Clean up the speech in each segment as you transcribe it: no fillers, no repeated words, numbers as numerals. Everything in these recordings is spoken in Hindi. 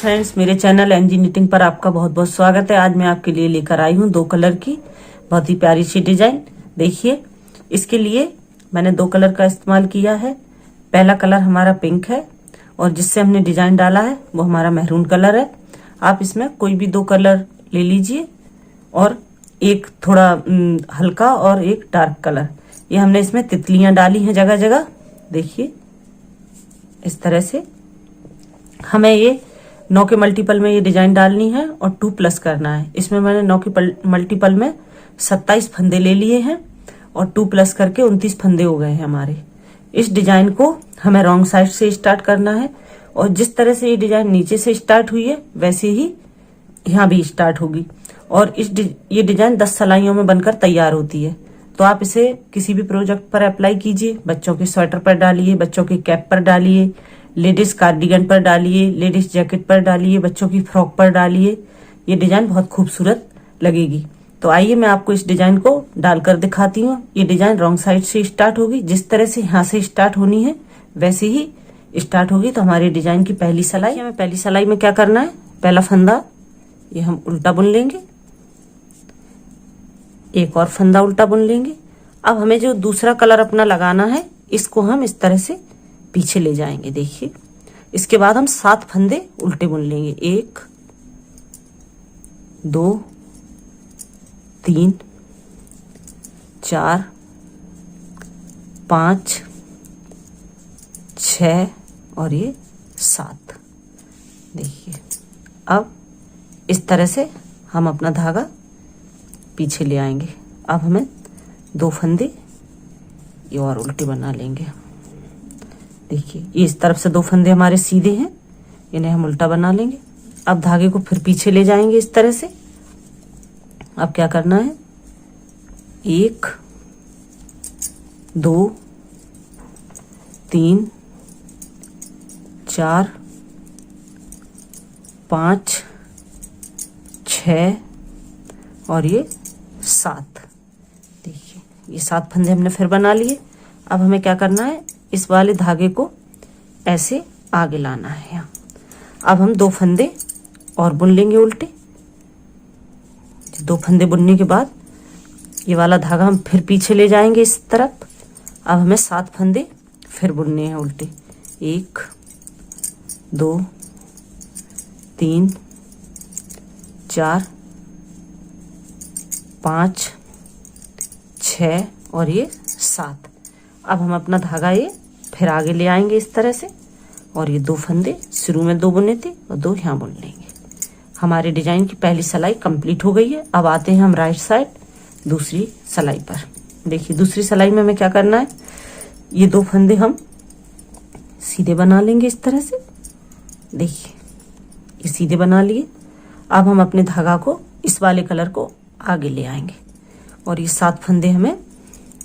फ्रेंड्स, मेरे चैनल एनजी निटिंग पर आपका बहुत बहुत स्वागत है। आज मैं आपके लिए लेकर आई हूँ 2 कलर की बहुत ही प्यारी सी डिजाइन। देखिए, इसके लिए मैंने 2 कलर का इस्तेमाल किया है। पहला कलर हमारा पिंक है और जिससे हमने डिजाइन डाला है वो हमारा मैरून कलर है। आप इसमें कोई भी 2 कलर ले लीजिए और एक थोड़ा हल्का और एक डार्क कलर। ये हमने इसमें तितलियां डाली हैं जगह जगह। देखिए, इस तरह से हमें ये 9 के मल्टीपल में ये डिजाइन डालनी है और 2 प्लस करना है। इसमें मैंने 9 के मल्टीपल में 27 फंदे ले लिए हैं और 2 प्लस करके 29 फंदे हो गए हैं हमारे। इस डिजाइन को हमें रॉन्ग साइड से स्टार्ट करना है और जिस तरह से ये डिजाइन नीचे से स्टार्ट हुई है वैसे ही यहाँ भी स्टार्ट होगी और ये डिजाइन 10 सिलाइयों में बनकर तैयार होती है। तो आप इसे किसी भी प्रोजेक्ट पर अप्लाई कीजिए। बच्चों के स्वेटर पर डालिए, बच्चों के कैप पर डालिए, लेडीज कार्डिगन पर डालिए, लेडीज जैकेट पर डालिए, बच्चों की फ्रॉक पर डालिए। ये डिजाइन बहुत खूबसूरत लगेगी। तो आइए मैं आपको इस डिजाइन को डालकर दिखाती हूँ। ये डिजाइन रॉन्ग साइड से स्टार्ट होगी। जिस तरह से यहाँ से स्टार्ट होनी है वैसे ही स्टार्ट होगी। तो हमारी डिजाइन की पहली सिलाई, हमें पहली सिलाई में क्या करना है, पहला फंदा ये हम उल्टा बुन लेंगे, एक और फंदा उल्टा बुन लेंगे। अब हमें जो दूसरा कलर अपना लगाना है इसको हम इस तरह से पीछे ले जाएंगे। देखिए, इसके बाद हम 7 फंदे उल्टे बुन लेंगे। 1 2 3 4 5 6 और ये 7। देखिए, अब इस तरह से हम अपना धागा पीछे ले आएंगे। अब हमें 2 फंदे ये और उल्टे बना लेंगे। देखिए, ये इस तरफ से 2 फंदे हमारे सीधे हैं, इन्हें हम उल्टा बना लेंगे। अब धागे को फिर पीछे ले जाएंगे इस तरह से। अब क्या करना है, 1 2 3 4 5 6 और ये 7। देखिए, ये 7 फंदे हमने फिर बना लिए। अब हमें क्या करना है, इस वाले धागे को ऐसे आगे लाना है यहाँ। अब हम 2 फंदे और बुन लेंगे उल्टे। 2 फंदे बुनने के बाद ये वाला धागा हम फिर पीछे ले जाएंगे इस तरफ। अब हमें 7 फंदे फिर बुनने हैं उल्टे। 1 2 3 4 5 6 और ये 7। अब हम अपना धागा ये फिर आगे ले आएंगे इस तरह से और ये 2 फंदे शुरू में 2 बुने थे और 2 यहाँ बुन लेंगे। हमारे डिजाइन की पहली सिलाई कंप्लीट हो गई है। अब आते हैं हम राइट साइड दूसरी सिलाई पर। देखिए, दूसरी सिलाई में हमें क्या करना है, ये 2 फंदे हम सीधे बना लेंगे इस तरह से। देखिए, ये सीधे बना लिए। अब हम अपने धागा को इस वाले कलर को आगे ले आएंगे और ये 7 फंदे हमें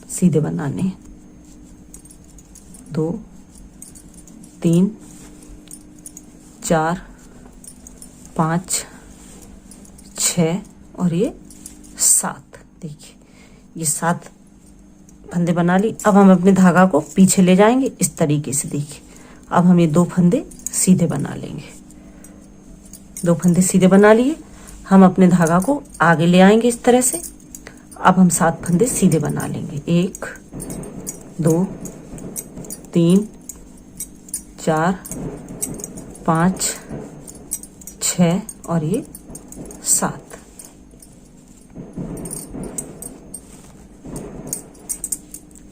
सीधे बनाने हैं। 2 3 4 5 6 और ये 7। देखिए, ये 7 फंदे बना ली। अब हम अपने धागा को पीछे ले जाएंगे इस तरीके से। देखिए, अब हम ये 2 फंदे सीधे बना लेंगे। 2 फंदे सीधे बना लिए। हम अपने धागा को आगे ले आएंगे इस तरह से। अब हम 7 फंदे सीधे बना लेंगे। 1 2 3 4 5 6 और ये 7।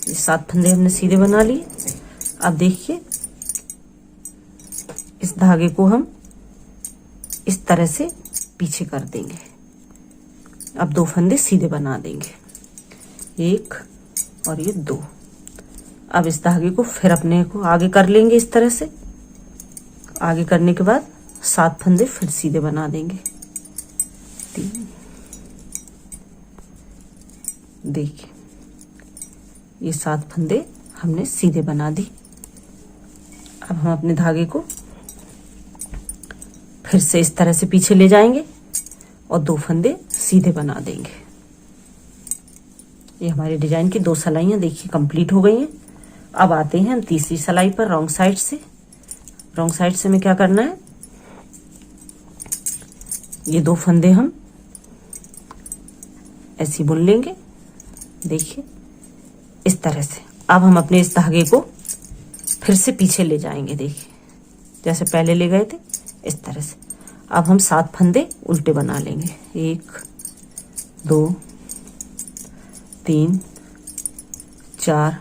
ये 7 फंदे हमने सीधे बना लिए। अब देखिए, इस धागे को हम इस तरह से पीछे कर देंगे। अब 2 फंदे सीधे बना देंगे। 1 और ये 2। अब इस धागे को फिर अपने को आगे कर लेंगे इस तरह से। आगे करने के बाद 7 फंदे फिर सीधे बना देंगे। 3। देखिए, ये 7 फंदे हमने सीधे बना दी। अब हम अपने धागे को फिर से इस तरह से पीछे ले जाएंगे और 2 फंदे सीधे बना देंगे। ये हमारे डिजाइन की 2 सिलाइयाँ देखिए कंप्लीट हो गई हैं। अब आते हैं हम तीसरी सिलाई पर रॉन्ग साइड से। रॉन्ग साइड से हमें क्या करना है, ये 2 फंदे हम ऐसे बुन लेंगे, देखिए इस तरह से। अब हम अपने इस धागे को फिर से पीछे ले जाएंगे, देखिए जैसे पहले ले गए थे इस तरह से। अब हम 7 फंदे उल्टे बना लेंगे, 1 2 3 4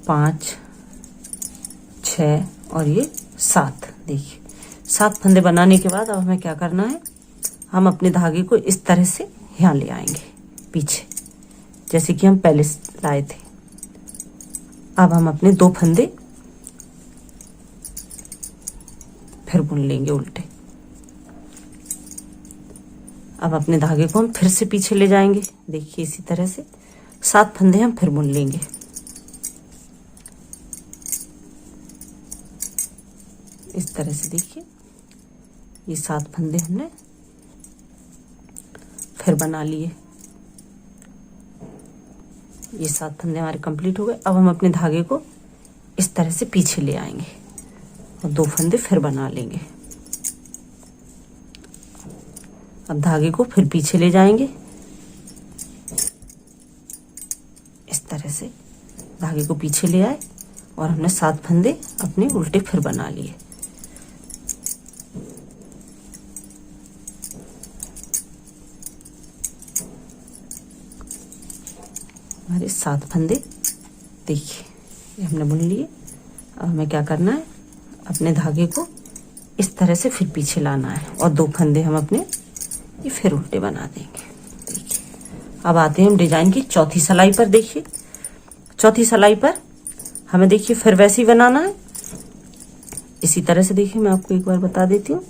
5 6 और ये 7। देखिए 7 फंदे बनाने के बाद अब हमें क्या करना है, हम अपने धागे को इस तरह से यहाँ ले आएंगे पीछे, जैसे कि हम पहले लाए थे। अब हम अपने 2 फंदे फिर बुन लेंगे उल्टे। अब अपने धागे को हम फिर से पीछे ले जाएंगे, देखिए इसी तरह से 7 फंदे हम फिर बुन लेंगे। इस तरह से देखिए ये 7 फंदे हमने फिर बना लिए। ये 7 फंदे हमारे कंप्लीट हो गए। अब हम अपने धागे को इस तरह से पीछे ले आएंगे और 2 फंदे फिर बना लेंगे। अब धागे को फिर पीछे ले जाएंगे, इस तरह से धागे को पीछे ले आए और हमने 7 फंदे अपने उल्टे फिर बना लिए। हमारे 7 फंदे देखिए ये हमने बुन लिए। अब हमें क्या करना है, अपने धागे को इस तरह से फिर पीछे लाना है और 2 फंदे हम अपने ये फिर उल्टे बना देंगे। देखिए अब आते हैं हम डिजाइन की चौथी सिलाई पर। देखिए चौथी सिलाई पर हमें देखिए फिर वैसे ही बनाना है, इसी तरह से। देखिए मैं आपको एक बार बता देती हूँ,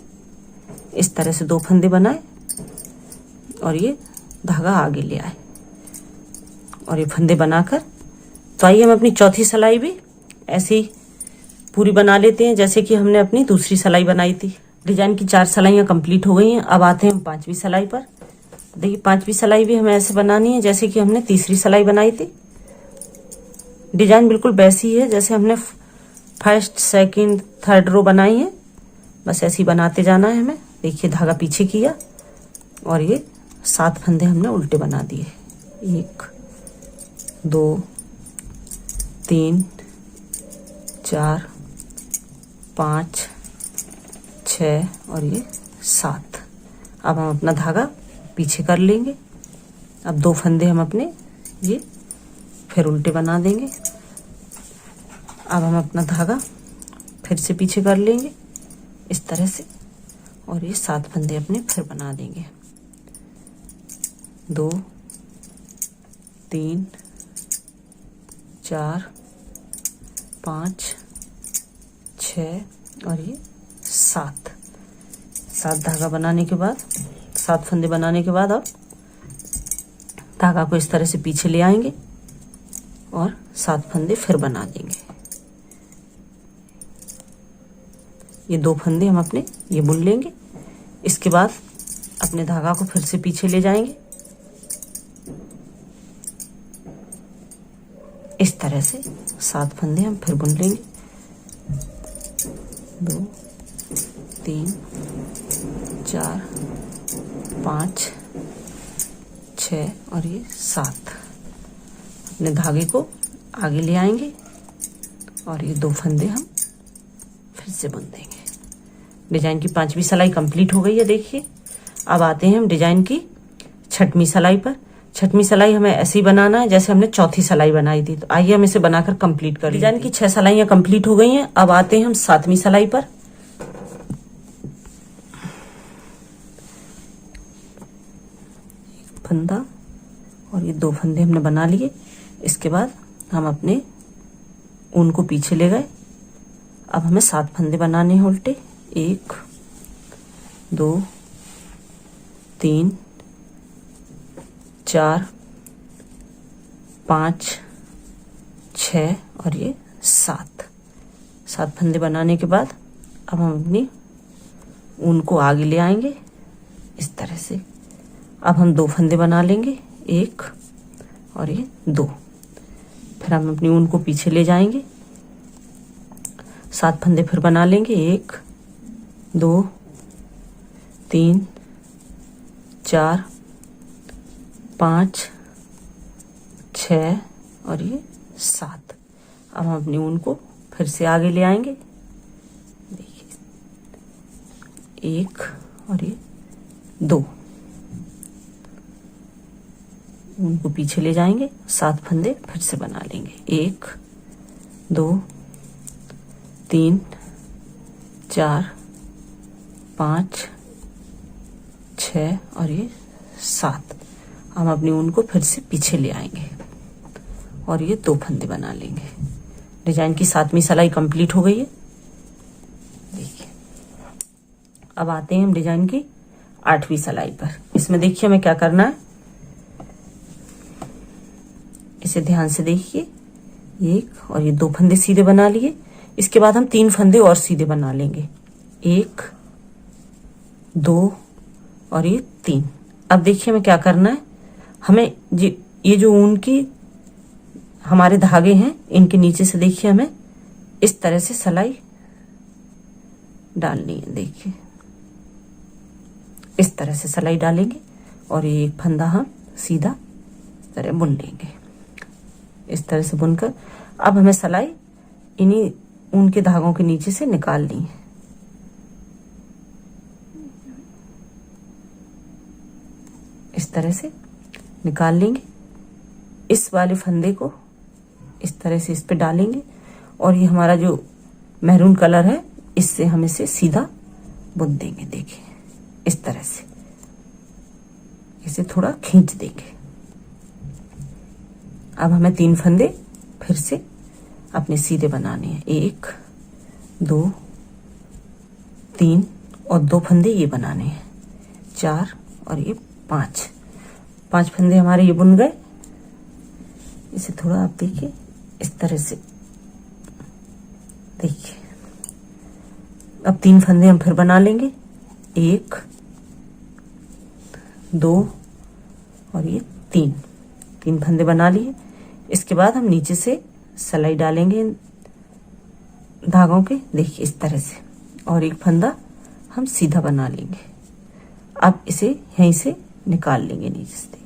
इस तरह से 2 फंदे बनाए और ये धागा आगे ले आए और ये फंदे बनाकर, तो आइए हम अपनी चौथी सिलाई भी ऐसे ही पूरी बना लेते हैं जैसे कि हमने अपनी दूसरी सिलाई बनाई थी। डिजाइन की 4 सिलाइयाँ कंप्लीट हो गई हैं। अब आते हैं हम 5वीं सिलाई पर। देखिए 5वीं सिलाई भी हमें ऐसे बनानी है जैसे कि हमने तीसरी सिलाई बनाई थी। डिजाइन बिल्कुल वैसी है जैसे हमने फर्स्ट सेकंड थर्ड रो बनाई है, बस ऐसे ही बनाते जाना है हमें। देखिए धागा पीछे किया और ये 7 फंदे हमने उल्टे बना दिए, 1 2 3 4 5 6 और ये 7। अब हम अपना धागा पीछे कर लेंगे। अब 2 फंदे हम अपने ये फिर उल्टे बना देंगे। अब हम अपना धागा फिर से पीछे कर लेंगे इस तरह से और ये 7 फंदे अपने फिर बना देंगे। 2 3 4 5 6 और ये 7। 7 धागा बनाने के बाद, 7 फंदे बनाने के बाद अब धागा को इस तरह से पीछे ले आएंगे और 7 फंदे फिर बना देंगे। ये 2 फंदे हम अपने ये बुन लेंगे। इसके बाद अपने धागा को फिर से पीछे ले जाएंगे इस तरह से। 7 फंदे हम फिर बुन लेंगे, 2 3 4 5 6 और ये 7। अपने धागे को आगे ले आएंगे और ये 2 फंदे हम फिर से बुन देंगे। डिजाइन की 5वीं सिलाई कंप्लीट हो गई है। देखिए अब आते हैं हम डिजाइन की 6वीं सिलाई पर। 6वीं सिलाई हमें ऐसे ही बनाना है जैसे हमने चौथी सिलाई बनाई थी। तो आइए हम इसे बनाकर कंप्लीट कर। डिजाइन की 6 सिलाइयां कंप्लीट हो गई हैं। अब आते हैं हम 7वीं सिलाई पर। एक फंदा और ये 2 फंदे हमने बना लिए। इसके बाद हम अपने ऊन को पीछे ले गए। अब हमें 7 फंदे बनाने हैं उल्टे, 1 2 3 4 5 6 और ये 7। 7 फंदे बनाने के बाद अब हम अपनी ऊन को आगे ले आएंगे इस तरह से। अब हम 2 फंदे बना लेंगे, 1 और ये 2। फिर हम अपनी ऊन को पीछे ले जाएंगे, 7 फंदे फिर बना लेंगे, 1 2 3 4 5 6 और ये 7। अब हम अपनी ऊन को फिर से आगे ले आएंगे। देखिए 1 और ये 2, ऊन को पीछे ले जाएंगे, 7 फंदे फिर से बना लेंगे। 1 2 3 4 5 6 और ये 7। हम अपनी ऊन को फिर से पीछे ले आएंगे और ये 2 फंदे बना लेंगे। डिजाइन की 7वीं सिलाई कंप्लीट हो गई है। देखिए अब आते हैं हम डिजाइन की 8वीं सिलाई पर। इसमें देखिए हमें क्या करना है, इसे ध्यान से देखिए। 1 और ये 2 फंदे सीधे बना लिए। इसके बाद हम 3 फंदे और सीधे बना लेंगे। 1 2 और ये 3। अब देखिए हमें क्या करना है, हमें ये जो ऊन की हमारे धागे हैं, इनके नीचे से देखिए हमें इस तरह से सिलाई डालनी है। देखिए इस तरह से सिलाई डालेंगे और ये एक फंदा हम सीधा इस तरह बुन लेंगे। इस तरह से बुनकर अब हमें सिलाई इन्हीं ऊन के धागों के नीचे से निकालनी है। इस तरह से निकाल लेंगे। इस वाले फंदे को इस तरह से इस पे डालेंगे और ये हमारा जो मैरून कलर है, इससे हम इसे सीधा बुन देंगे। देखिए इस तरह से इसे थोड़ा खींच देंगे। अब हमें 3 फंदे फिर से अपने सीधे बनाने हैं। 1 2 3 और 2 फंदे ये बनाने हैं। 4 और ये 5 फंदे हमारे ये बुन गए। इसे थोड़ा आप देखिए इस तरह से। देखिए अब 3 फंदे हम फिर बना लेंगे। 1 2 और ये 3 फंदे बना लिए। इसके बाद हम नीचे से सिलाई डालेंगे धागों के। देखिए इस तरह से, और एक फंदा हम सीधा बना लेंगे। अब इसे यहीं से निकाल लेंगे नीचे से।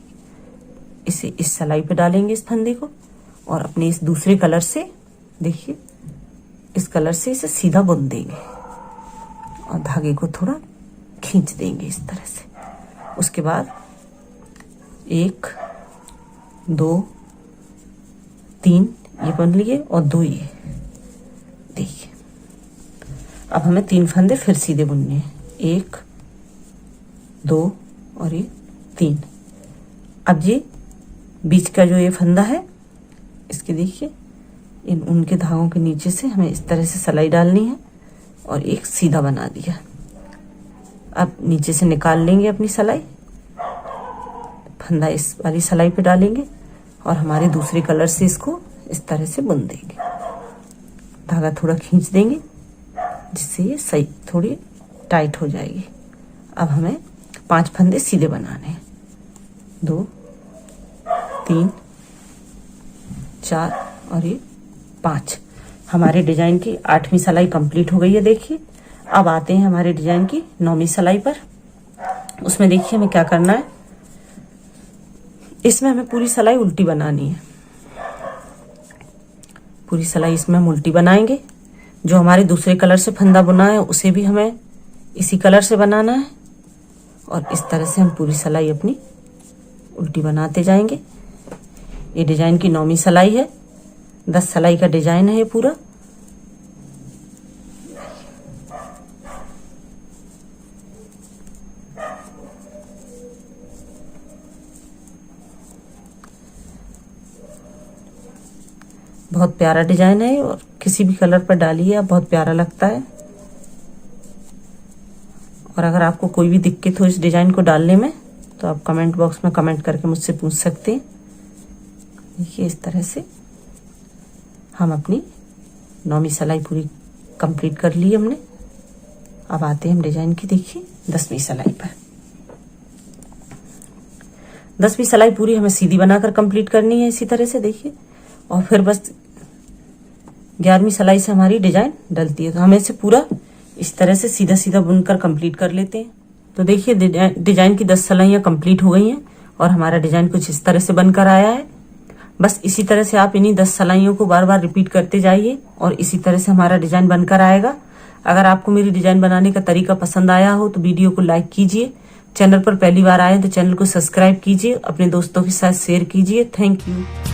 इसे इस सिलाई पे डालेंगे इस फंदे को और अपने इस दूसरे कलर से, देखिए इस कलर से इसे सीधा बुन देंगे और धागे को थोड़ा खींच देंगे इस तरह से। उसके बाद 1 2 3 ये बुन लिए और 2 ये। देखिए अब हमें 3 फंदे फिर सीधे बुनने हैं। 1 2 और ये 3। अब ये बीच का जो ये फंदा है, इसके देखिए इन उनके धागों के नीचे से हमें इस तरह से सिलाई डालनी है और एक सीधा बना दिया। अब नीचे से निकाल लेंगे अपनी सिलाई, फंदा इस वाली सिलाई पे डालेंगे और हमारे दूसरे कलर से इसको इस तरह से बुन देंगे। धागा थोड़ा खींच देंगे जिससे ये सही थोड़ी टाइट हो जाएगी। अब हमें 5 फंदे सीधे बनाने हैं। 2 3 4 और ये 5। हमारे डिजाइन की 8वीं सिलाई कंप्लीट हो गई है। देखिए अब आते हैं हमारे डिजाइन की 9वीं सिलाई पर। उसमें देखिए हमें क्या करना है, इसमें हमें पूरी सिलाई उल्टी बनानी है। पूरी सिलाई इसमें हम उल्टी बनाएंगे। जो हमारे दूसरे कलर से फंदा बुना है उसे भी हमें इसी कलर से बनाना है और इस तरह से हम पूरी सिलाई अपनी उल्टी बनाते जाएंगे। ये डिजाइन की 9वीं सिलाई है। 10 सिलाई का डिजाइन है ये पूरा। बहुत प्यारा डिजाइन है और किसी भी कलर पर डालिए आप, बहुत प्यारा लगता है। और अगर आपको कोई भी दिक्कत हो इस डिजाइन को डालने में तो आप कमेंट बॉक्स में कमेंट करके मुझसे पूछ सकते हैं। देखिए इस तरह से हम अपनी 9वीं सिलाई पूरी कंप्लीट कर ली हमने। अब आते हैं हम डिजाइन की देखिए 10वीं सिलाई पर। 10वीं सिलाई पूरी हमें सीधी बनाकर कंप्लीट करनी है इसी तरह से। देखिए और फिर बस 11वीं सिलाई से हमारी डिजाइन डलती है। तो हमें इसे पूरा इस तरह से सीधा सीधा बुनकर कंप्लीट कर लेते हैं। तो देखिए डिजाइन की 10 सिलाइयाँ कंप्लीट हो गई हैं और हमारा डिजाइन कुछ इस तरह से बनकर आया है। बस इसी तरह से आप इन्हीं 10 सिलाइयों को बार बार रिपीट करते जाइए और इसी तरह से हमारा डिजाइन बनकर आएगा। अगर आपको मेरी डिजाइन बनाने का तरीका पसंद आया हो तो वीडियो को लाइक कीजिए। चैनल पर पहली बार आए तो चैनल को सब्सक्राइब कीजिए, अपने दोस्तों के साथ शेयर कीजिए। Thank you.